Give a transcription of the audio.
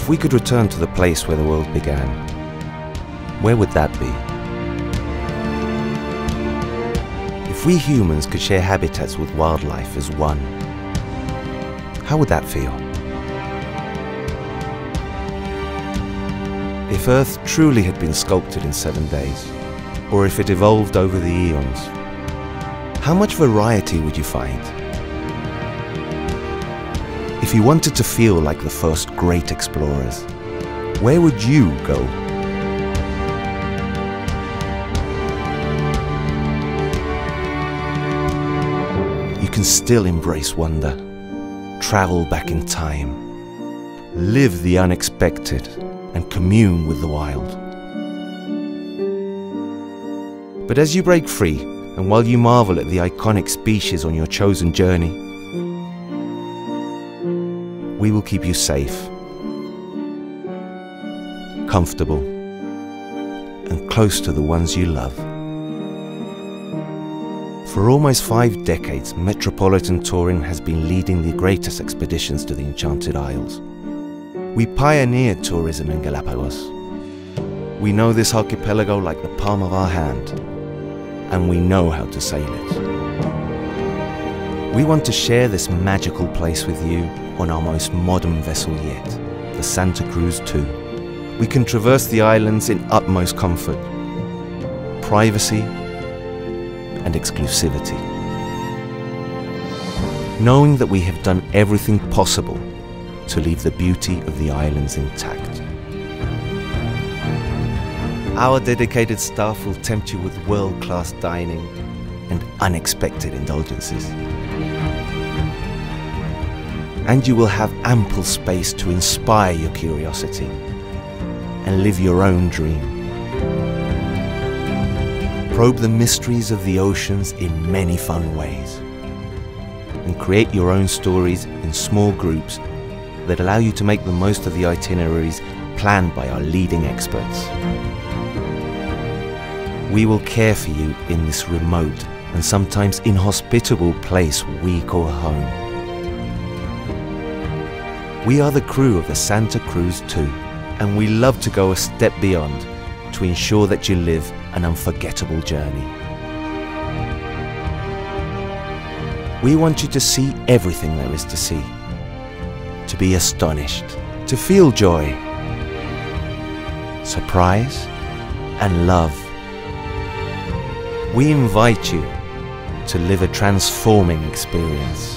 If we could return to the place where the world began, where would that be? If we humans could share habitats with wildlife as one, how would that feel? If Earth truly had been sculpted in 7 days, or if it evolved over the eons, how much variety would you find? If you wanted to feel like the first great explorers, where would you go? You can still embrace wonder, travel back in time, live the unexpected, and commune with the wild. But as you break free, and while you marvel at the iconic species on your chosen journey, we will keep you safe, comfortable, and close to the ones you love. For almost 5 decades, Metropolitan Touring has been leading the greatest expeditions to the Enchanted Isles. We pioneered tourism in Galapagos. We know this archipelago like the palm of our hand, and we know how to sail it. We want to share this magical place with you on our most modern vessel yet, the Santa Cruz II. We can traverse the islands in utmost comfort, privacy, and exclusivity, knowing that we have done everything possible to leave the beauty of the islands intact. Our dedicated staff will tempt you with world-class dining and unexpected indulgences. And you will have ample space to inspire your curiosity and live your own dream. Probe the mysteries of the oceans in many fun ways, and create your own stories in small groups that allow you to make the most of the itineraries planned by our leading experts. We will care for you in this remote and sometimes inhospitable place we call home. We are the crew of the Santa Cruz II, and we love to go a step beyond to ensure that you live an unforgettable journey. We want you to see everything there is to see, to be astonished, to feel joy, surprise, and love. We invite you to live a transforming experience.